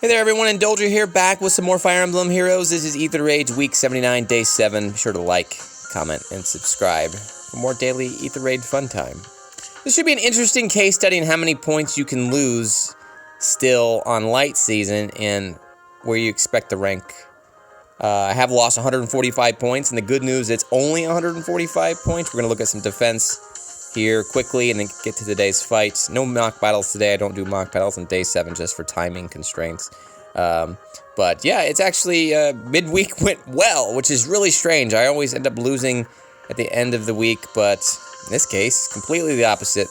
Hey there everyone, Indulger here, back with some more Fire Emblem Heroes. This is Aether Rage, week 79, day 7. Be sure to like, comment, and subscribe for more daily Aether Rage fun time. This should be an interesting case study in how many points you can lose still on light season and where you expect to rank. I have lost 145 points, and the good news, it's only 145 points. We're going to look at some defense here quickly and then get to today's fight. No mock battles today. I don't do mock battles on day 7 just for timing constraints. But yeah, it's actually midweek went well, which is really strange. I always end up losing at the end of the week, but in this case, completely the opposite.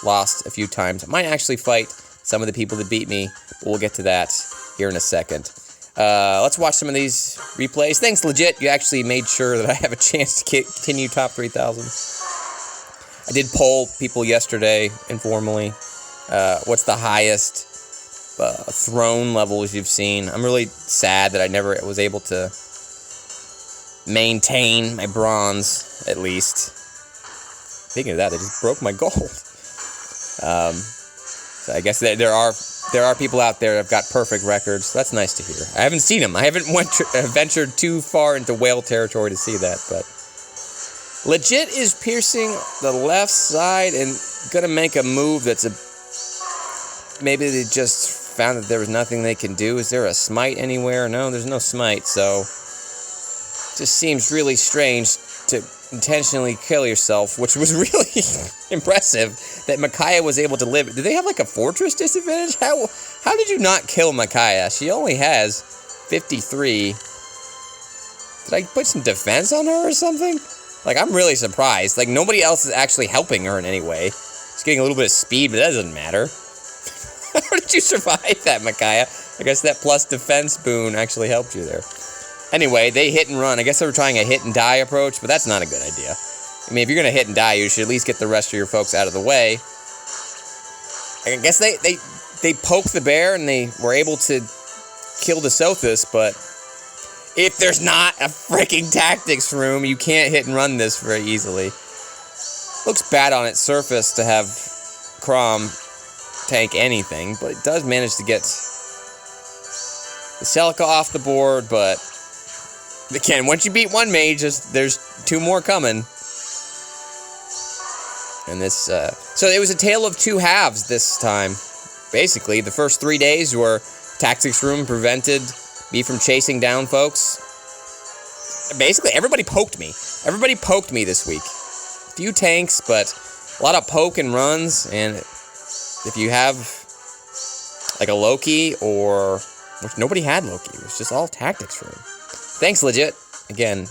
Lost a few times. I might actually fight some of the people that beat me, but we'll get to that here in a second. Let's watch some of these replays. Thanks, Legit. You actually made sure that I have a chance to continue top 3,000. I did poll people yesterday, informally. What's the highest throne levels you've seen? I'm really sad that I never was able to maintain my bronze, at least. Speaking of that, they just broke my gold. So I guess there are people out there that have got perfect records. So that's nice to hear. I haven't seen them. I haven't ventured too far into whale territory to see that, but Legit is piercing the left side and gonna make a move that's maybe they just found that there was nothing they can do. Is there a smite anywhere? No, there's no smite, so it just seems really strange to intentionally kill yourself, which was really impressive that Micaiah was able to live. Did they have like a fortress disadvantage? How did you not kill Micaiah? She only has 53. Did I put some defense on her or something? Like, I'm really surprised. Like, nobody else is actually helping her in any way. She's getting a little bit of speed, but that doesn't matter. How did you survive that, Micaiah? I guess that plus defense boon actually helped you there. Anyway, they hit and run. I guess they were trying a hit and die approach, but that's not a good idea. I mean, if you're going to hit and die, you should at least get the rest of your folks out of the way. I guess they poked the bear and they were able to kill the Sothis, but if there's not a freaking tactics room, you can't hit and run this very easily. Looks bad on its surface to have Crom tank anything, but it does manage to get the Celica off the board, but again, once you beat one mage, there's two more coming. And this, so it was a tale of two halves this time. Basically, the first 3 days were tactics room prevented me from chasing down folks. Basically, everybody poked me. Everybody poked me this week. A few tanks, but a lot of poke and runs, and if you have like a Loki or... which nobody had Loki. It was just all tactics room. Thanks, Legit. Again,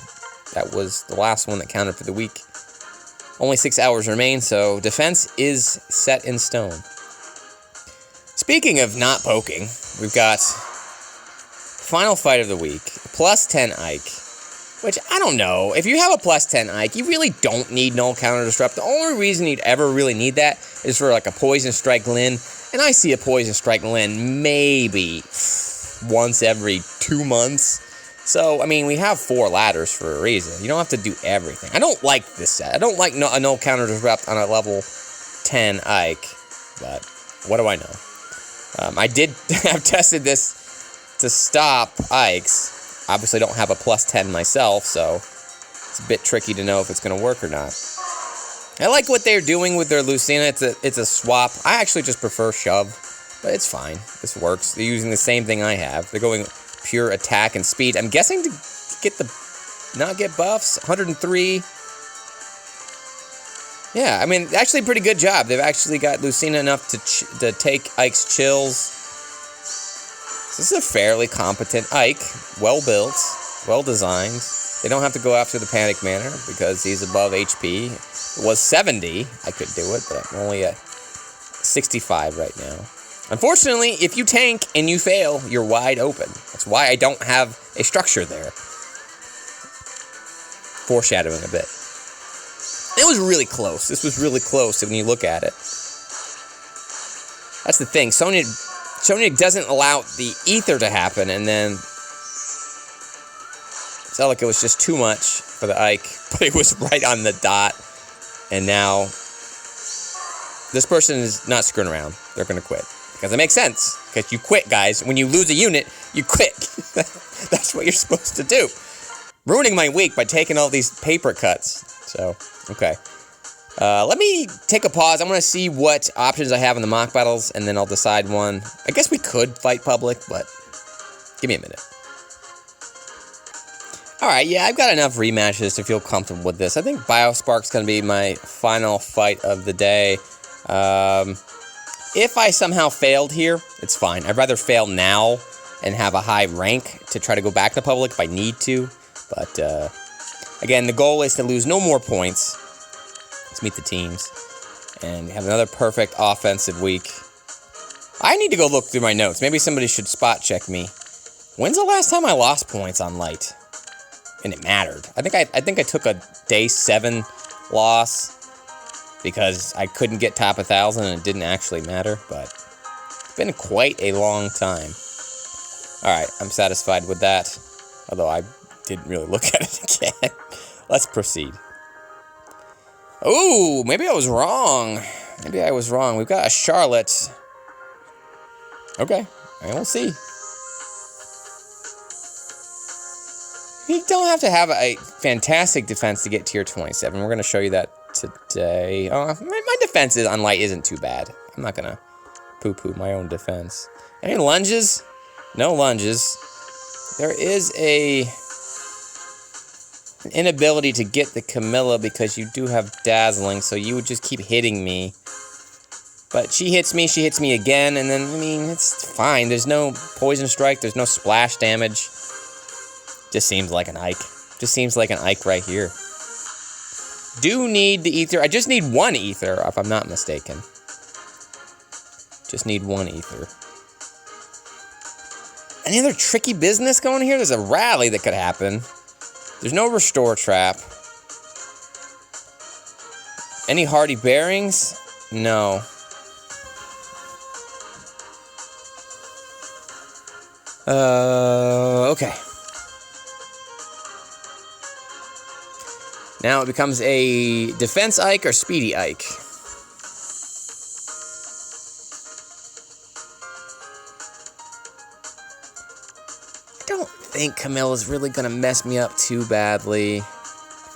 that was the last one that counted for the week. Only 6 hours remain, so defense is set in stone. Speaking of not poking, we've got final fight of the week, plus 10 Ike, which I don't know. If you have a plus 10 Ike, you really don't need null counter disrupt. The only reason you'd ever really need that is for like a poison strike Lyn, and I see a poison strike Lyn maybe once every 2 months. So, I mean, we have 4 ladders for a reason. You don't have to do everything. I don't like this set. I don't like a null counter disrupt on a level 10 Ike, but what do I know? I did have tested this to stop Ikes. Obviously don't have a plus 10 myself, so it's a bit tricky to know if it's going to work or not. I like what they're doing with their Lucina. It's a swap. I actually just prefer shove, but it's fine. This works. They're using the same thing I have. They're going pure attack and speed. I'm guessing to get not get buffs. 103. Yeah, I mean, actually pretty good job. They've actually got Lucina enough to take Ike's chills. This is a fairly competent Ike, well-built, well-designed. They don't have to go after the Panic Manor because he's above HP. It was 70, I could do it, but I'm only at 65 right now. Unfortunately, if you tank and you fail, you're wide open. That's why I don't have a structure there. Foreshadowing a bit. It was really close. This was really close when you look at it. That's the thing. Sonya doesn't allow the Aether to happen, and then it felt like it was just too much for the Ike, but it was right on the dot, and now this person is not screwing around. They're going to quit. Because it makes sense. Because you quit, guys. When you lose a unit, you quit. That's what you're supposed to do. Ruining my week by taking all these paper cuts. So, okay. Let me take a pause. I'm going to see what options I have in the mock battles, and then I'll decide one. I guess we could fight public, but give me a minute. Alright, yeah, I've got enough rematches to feel comfortable with this. I think Biospark's going to be my final fight of the day. If I somehow failed here, it's fine. I'd rather fail now and have a high rank to try to go back to public if I need to. But, again, the goal is to lose no more points. Let's meet the teams. And have another perfect offensive week. I need to go look through my notes. Maybe somebody should spot check me. When's the last time I lost points on Light? And it mattered. I think I took a day 7 loss because I couldn't get top 1,000 and it didn't actually matter, but it's been quite a long time. Alright, I'm satisfied with that. Although I didn't really look at it again. Let's proceed. Ooh, maybe I was wrong. Maybe I was wrong. We've got a Charlotte. Okay, we'll see. You don't have to have a fantastic defense to get tier 27. We're going to show you that today. My defense on Light isn't too bad. I'm not going to poo-poo my own defense. Any lunges? No lunges. There is an inability to get the Camilla because you do have Dazzling, so you would just keep hitting me. But she hits me again, and then, I mean, it's fine. There's no Poison Strike, there's no splash damage. Just seems like an Ike. Just seems like an Ike right here. Do need the Aether. I just need 1 Aether, if I'm not mistaken. Just need 1 Aether. Any other tricky business going here? There's a rally that could happen. There's no Restore Trap. Any Hardy Bearings? No. Okay. Now it becomes a Defense Ike or Speedy Ike. I don't think Camilla's really going to mess me up too badly.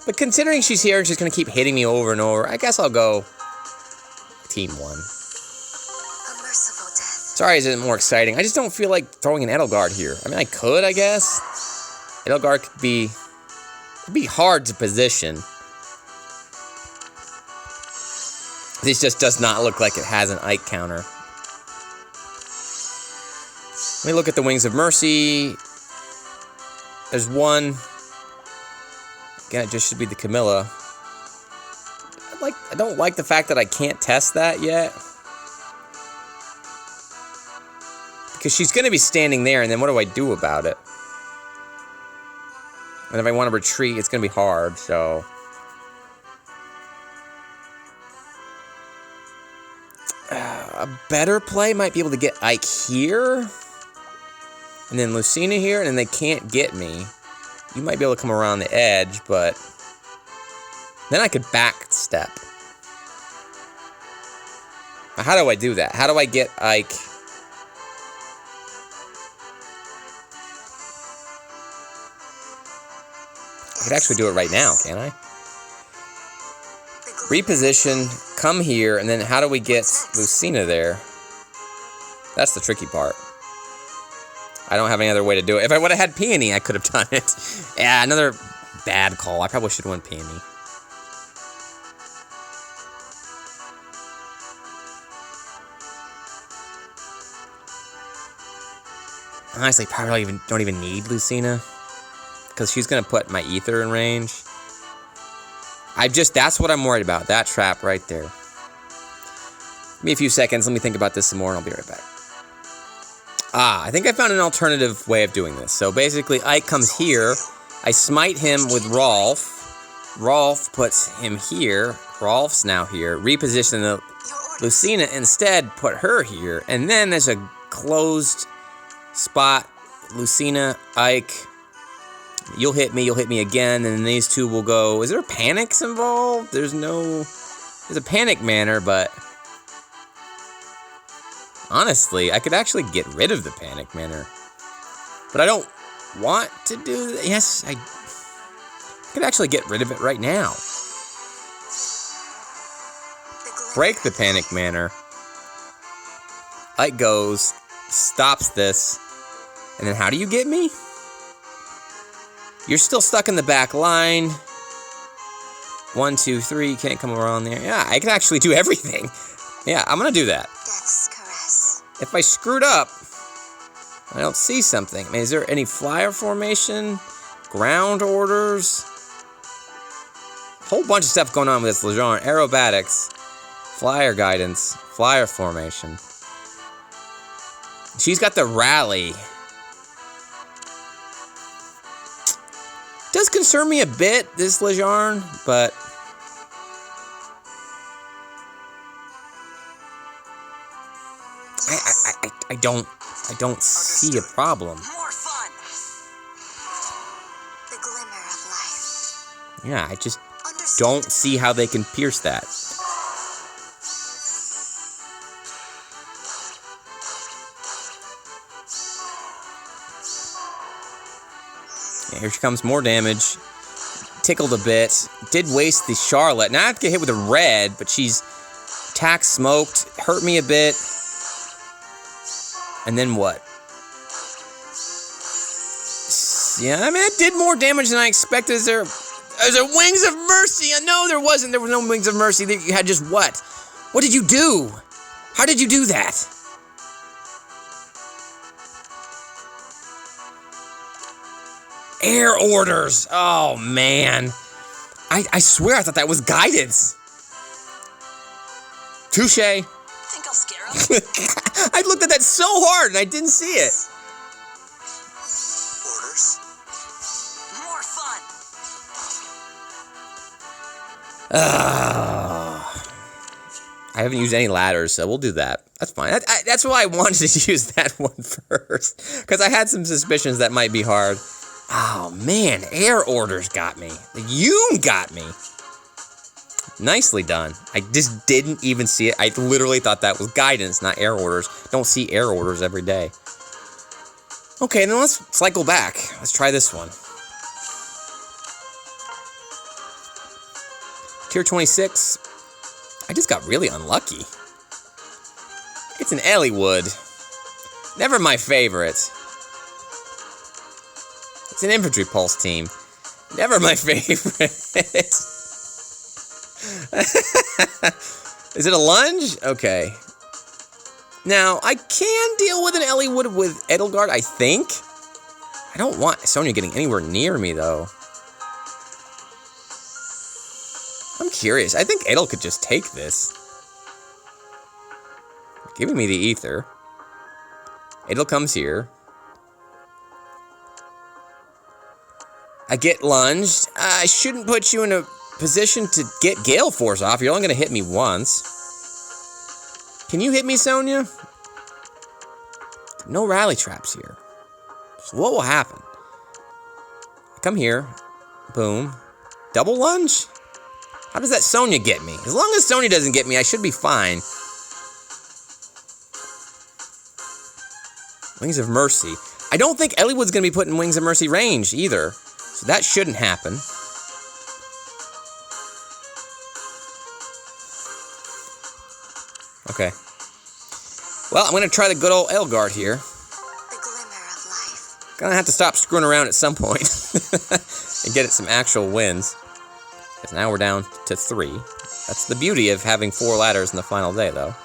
But considering she's here and she's going to keep hitting me over and over, I guess I'll go Team 1. Sorry, this isn't more exciting. I just don't feel like throwing an Edelgard here. I mean, I could, I guess. Edelgard could be... It'd be hard to position. This just does not look like it has an Ike counter. Let me look at the Wings of Mercy. There's one. Again, it just should be the Camilla. I don't like the fact that I can't test that yet. Because she's going to be standing there, and then what do I do about it? And if I want to retreat, it's going to be hard, so... a better play might be able to get Ike here. And then Lucina here, and then they can't get me. You might be able to come around the edge, but... then I could backstep. How do I do that? How do I get Ike... I could actually do it right now, can't I? Reposition, come here, and then how do we get Lucina there? That's the tricky part. I don't have any other way to do it. If I would have had Peony, I could have done it. Yeah, another bad call. I probably should have won Peony. Honestly, probably don't even need Lucina. Because she's going to put my Aether in range. That's what I'm worried about. That trap right there. Give me a few seconds. Let me think about this some more and I'll be right back. I think I found an alternative way of doing this. So basically, Ike comes here. I smite him with Rolf. Rolf puts him here. Rolf's now here. Reposition the Lucina instead, put her here. And then there's a closed spot. Lucina, Ike... You'll hit me again, and then these two will go... Is there panics involved? There's a panic manner, but... Honestly, I could actually get rid of the Panic Manor. But I don't want to do that. Yes, I could actually get rid of it right now. Break the Panic Manor. Light goes, stops this. And then how do you get me? You're still stuck in the back line. 1, 2, 3, can't come around there. Yeah, I can actually do everything. Yeah, I'm gonna do that. If I screwed up, I don't see something. I mean, is there any flyer formation? Ground orders? A whole bunch of stuff going on with this Lejeune. Aerobatics. Flyer guidance. Flyer formation. She's got the rally. Does concern me a bit, this Lejeune, but I don't see a problem. More fun. The glimmer of life. Yeah, I just don't see how they can pierce that. Yeah, here she comes, more damage. Tickled a bit. Did waste the Charlotte. Now I have to get hit with a red, but she's attack smoked, hurt me a bit. And then what? Yeah, I mean, it did more damage than I expected. Is there Wings of Mercy? No, there wasn't. There was no Wings of Mercy. You had just what? What did you do? How did you do that? Air orders. Oh, man. I swear I thought that was guidance. Touche. Think I'll scare him? I looked at that so hard and I didn't see it. Orders. More fun. I haven't used any ladders, so we'll do that. That's fine. That's why I wanted to use that one first. Because I had some suspicions that might be hard. Oh, man. Air orders got me. The Yoon got me. Nicely done. I just didn't even see it. I literally thought that was guidance, not air orders. Don't see air orders every day. Okay, then let's cycle back. Let's try this one. Tier 26. I just got really unlucky. It's an Eliwood. Never my favorite. It's an infantry pulse team. Never my favorite. Is it a lunge? Okay. Now, I can deal with an Eliwood with Edelgard, I think. I don't want Sonya getting anywhere near me, though. I'm curious. I think Edel could just take this. Giving me the Aether. Edel comes here. I get lunged. I shouldn't put you in a position to get Gale Force off. You're only going to hit me once. Can you hit me, Sonya? No rally traps here. So what will happen? I come here. Boom. Double lunge? How does that Sonya get me? As long as Sonya doesn't get me, I should be fine. Wings of Mercy. I don't think Eliwood's going to be put in Wings of Mercy range either. So that shouldn't happen. Okay. Well, I'm going to try the good old Edelgard here. The glimmer of life. Gonna have to stop screwing around at some point and get it some actual wins. Because now we're down to 3. That's the beauty of having 4 ladders in the final day, though.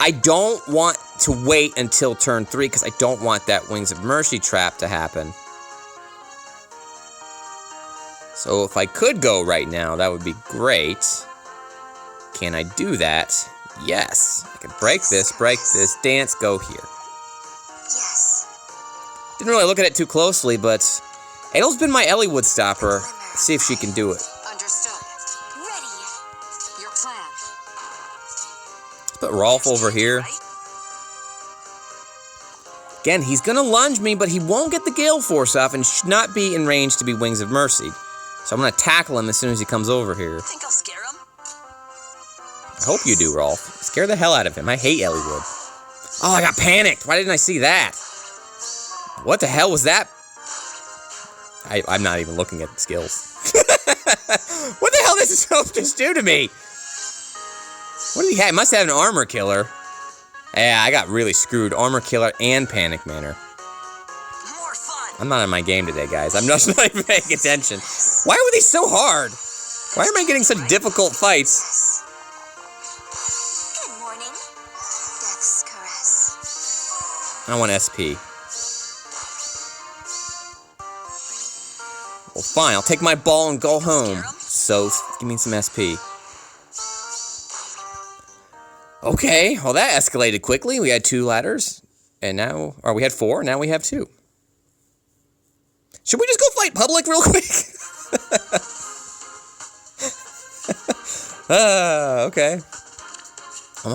I don't want to wait until turn 3 because I don't want that Wings of Mercy trap to happen. So if I could go right now, that would be great. Can I do that? Yes. I can break this, dance, go here. Yes. Didn't really look at it too closely, but Edel's been my Eliwood stopper. Let's see if she can do it. Understood. Ready. Your plan. Let's put Rolf over here. Again, he's going to lunge me, but he won't get the Gale Force off and should not be in range to be Wings of Mercy. So I'm going to tackle him as soon as he comes over here. Think I'll scare him? I hope you do, Rolf. Scare the hell out of him. I hate Eliwood. Oh, I got panicked. Why didn't I see that? What the hell was that? I'm not even looking at the skills. What the hell did this elf just do to me? What did he have? He must have an armor killer. Yeah, I got really screwed. Armor killer and panic manner. More fun. I'm not on my game today, guys. I'm just not even paying attention. Why were these so hard? Why am I getting such difficult fights? Good morning. Death's caress. I want SP. Well, fine. I'll take my ball and go home. So, give me some SP. Okay, well that escalated quickly. We had 2 ladders, and now, or we had 4, now we have 2. Should we just go fight public real quick? Okay. I'm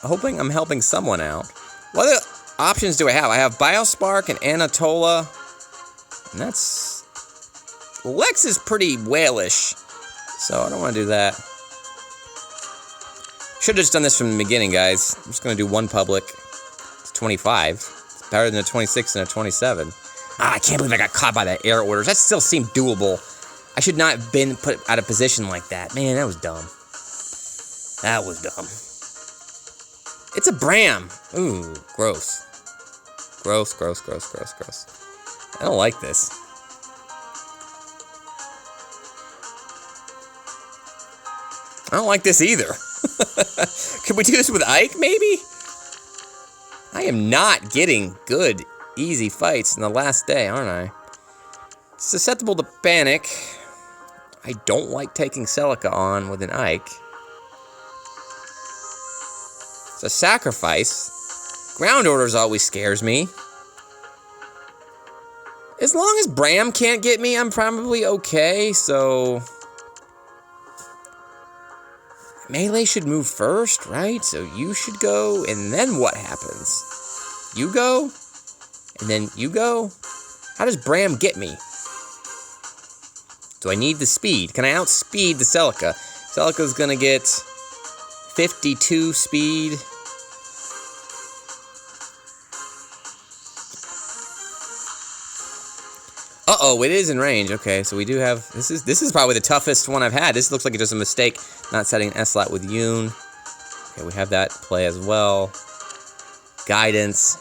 hoping I'm helping someone out. What other options do I have? I have Biospark and Anatola, and that's... Lex is pretty whalish, so I don't want to do that. Should have just done this from the beginning, guys. I'm just going to do 1 public. It's 25. It's better than a 26 and a 27. Ah, I can't believe I got caught by that air orders. That still seemed doable. I should not have been put out of position like that. Man, that was dumb. That was dumb. It's a Bram. Ooh, gross. Gross, gross, gross, gross, gross. I don't like this. I don't like this either. Can we do this with Ike, maybe? I am not getting good, easy fights in the last day, aren't I? Susceptible to panic. I don't like taking Celica on with an Ike. It's a sacrifice. Ground orders always scares me. As long as Bram can't get me, I'm probably okay, so... Melee should move first, right? So you should go, and then what happens? You go, and then you go? How does Bram get me? Do I need the speed? Can I outspeed the Celica? Celica's gonna get 52 speed. Uh-oh, it is in range. Okay, so we do have... This is probably the toughest one I've had. This looks like it's just a mistake not setting an S-slot with Yoon. Okay, we have that play as well. Guidance.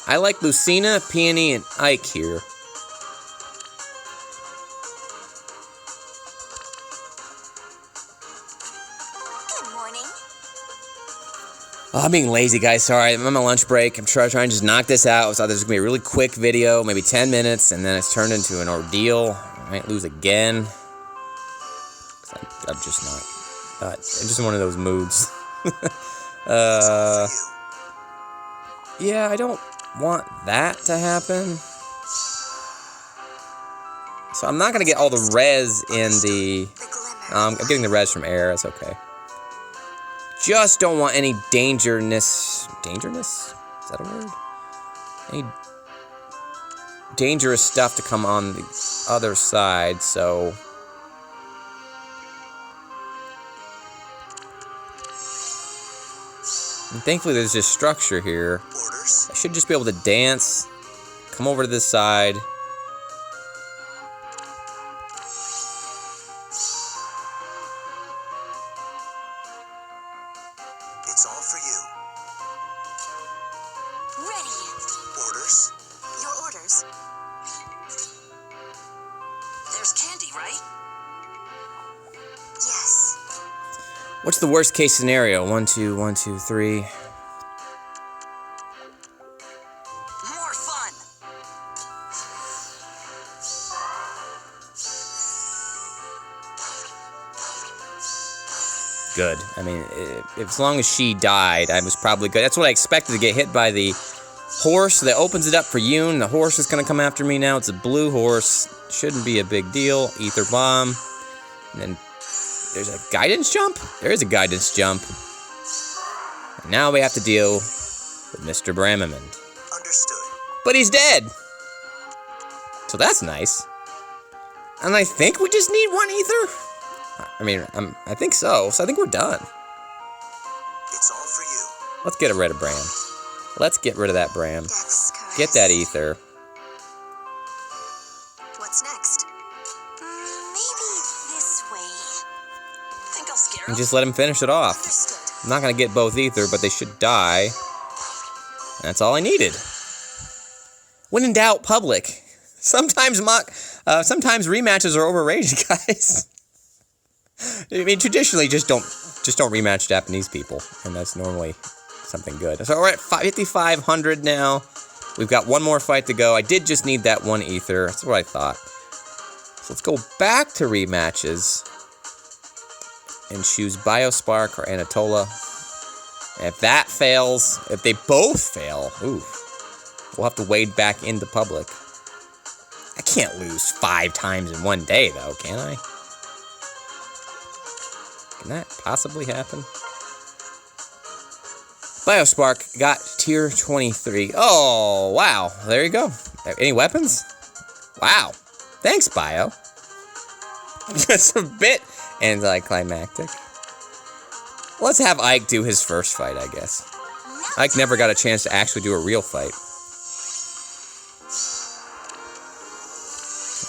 I like Lucina, Peony, and Ike here. Good morning. Oh, I'm being lazy, guys. Sorry, I'm on my lunch break. I'm trying to just knock this out. So there's gonna be a really quick video, maybe 10 minutes, and then it's turned into an ordeal. I might lose again. I'm just not. I'm just in one of those moods. Yeah, I don't want that to happen. So I'm not gonna get all the res in the. I'm getting the res from air. That's okay. Just don't want any dangerousness. Dangerousness? Is that a word? Any dangerous stuff to come on the other side, so... And thankfully there's just structure here. I should just be able to dance, come over to this side. It's all for you. Ready. Orders? Your orders. There's candy, right? Yes. What's the worst case scenario? 1, 2, 1, 2, 3. More fun. Good. I mean, as long as she died, I was probably good. That's what I expected, to get hit by the horse. That opens it up for Yoon. The horse is going to come after me now. It's a blue horse. Shouldn't be a big deal. Aether bomb. And then there's a guidance jump? There is a guidance jump. And now we have to deal with Mr. Brammerman. Understood. But he's dead. So that's nice. And I think we just need 1 Aether. I mean, I think so. So I think we're done. Let's get rid of Bram. Let's get rid of that Bram. Get that Aether. What's next? Maybe this way. Think I'll scare him? And just let him finish it off. Understood. I'm not going to get both Aether, but they should die. That's all I needed. When in doubt, public. Sometimes rematches are overrated, guys. I mean, traditionally, just don't rematch Japanese people, and that's normally something good. So we're at 5,500 now. We've got one more fight to go. I did just need that one Aether. That's what I thought. So let's go back to rematches and choose Biospark or Anatola. And if that fails, if they both fail, ooh, we'll have to wade back into public. I can't lose 5 times in one day, though, can I? Can that possibly happen? Biospark got tier 23. Oh, wow. There you go. Any weapons? Wow. Thanks, Bio. Just a bit anticlimactic. Let's have Ike do his first fight, I guess. Ike never got a chance to actually do a real fight.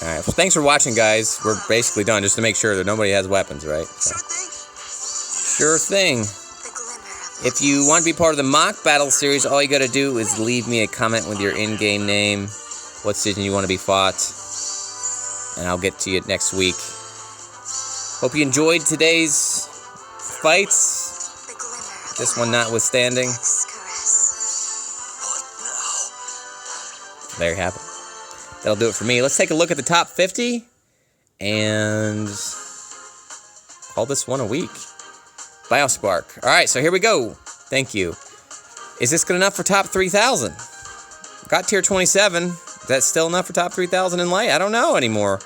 Alright, well, thanks for watching, guys. We're basically done, just to make sure that nobody has weapons, right? So. Sure thing. If you want to be part of the mock battle series, all you gotta do is leave me a comment with your in-game name, what season you want to be fought, and I'll get to you next week. Hope you enjoyed today's fights, this one notwithstanding. There you have it. That'll do it for me. Let's take a look at the top 50 and call this one a week. Biospark. All right, so here we go. Thank you. Is this good enough for top 3,000? Got tier 27. Is that still enough for top 3,000 in light? I don't know anymore.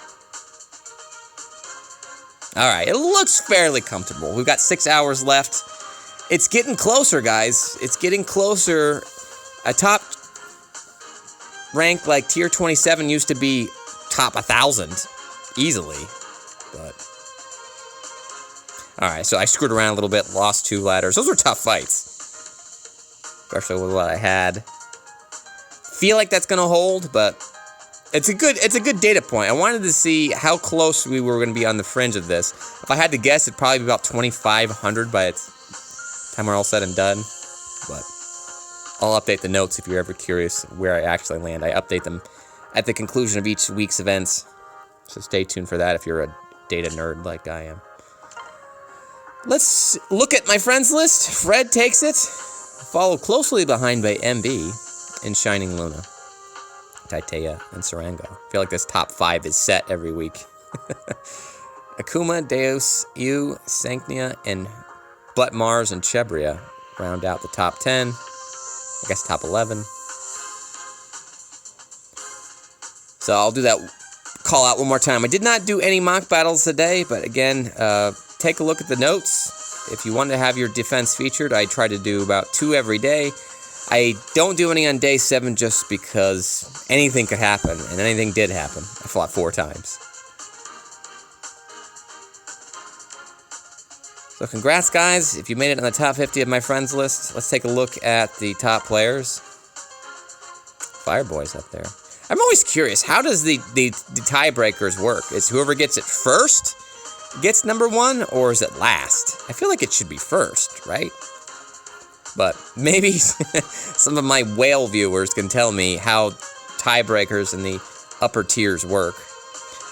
All right, it looks fairly comfortable. We've got 6 hours left. It's getting closer, guys. It's getting closer. A top rank like tier 27 used to be top 1,000 easily, but all right. So I screwed around a little bit, lost 2 ladders. Those were tough fights, especially with what I had. Feel like that's gonna hold, but it's a good data point. I wanted to see how close we were gonna be on the fringe of this. If I had to guess, it'd probably be about 2,500 by the time we're all said and done, but I'll update the notes if you're ever curious where I actually land. I update them at the conclusion of each week's events, so stay tuned for that if you're a data nerd like I am. Let's look at my friends list. Fred takes it, followed closely behind by MB and Shining Luna, Taitea, and Sarango. I feel like this top 5 is set every week. Akuma, Deus, Ex, Sancnea, and Mars and Chebria round out the top 10. I guess top 11. So I'll do that call out one more time. I did not do any mock battles today, but again, take a look at the notes. If you want to have your defense featured, I try to do about 2 every day. I don't do any on day 7 just because anything could happen, and anything did happen. I fought 4 times. So congrats, guys, if you made it on the top 50 of my friends list. Let's take a look at the top players. Fireboy's up there. I'm always curious, how does the tiebreakers work? Is whoever gets it first gets number 1, or is it last? I feel like it should be first, right? But maybe some of my whale viewers can tell me how tiebreakers in the upper tiers work.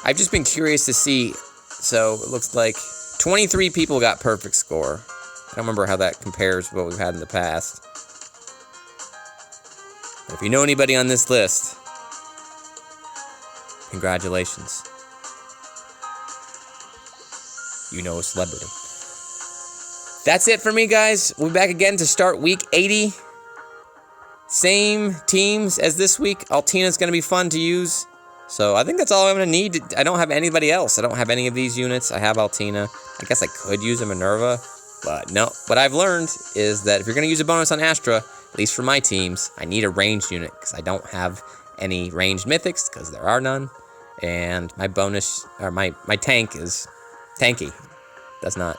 I've just been curious to see. So it looks like 23 people got perfect score. I don't remember how that compares to what we've had in the past. But if you know anybody on this list, congratulations. You know a celebrity. That's it for me, guys. We'll be back again to start week 80. Same teams as this week. Altina's going to be fun to use. So I think that's all I'm going to need. I don't have anybody else. I don't have any of these units. I have Altina. I guess I could use a Minerva. But no. What I've learned is that if you're going to use a bonus on Astra, at least for my teams, I need a ranged unit. Because I don't have any ranged mythics. Because there are none. And my bonus, or my tank is tanky. Does not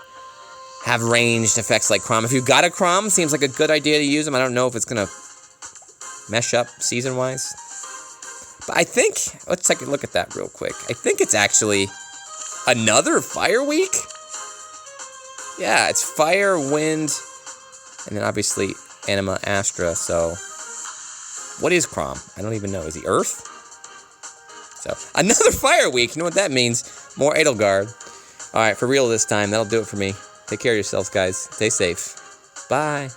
have ranged effects like Chrom. If you've got a Chrom, seems like a good idea to use them. I don't know if it's going to mesh up season-wise. But I think, let's take a look at that real quick. I think it's actually another Fire Week. Yeah, it's Fire, Wind, and then obviously Anima, Astra. So, what is Chrom? I don't even know. Is he Earth? So, another Fire Week. You know what that means? More Edelgard. All right, for real this time. That'll do it for me. Take care of yourselves, guys. Stay safe. Bye.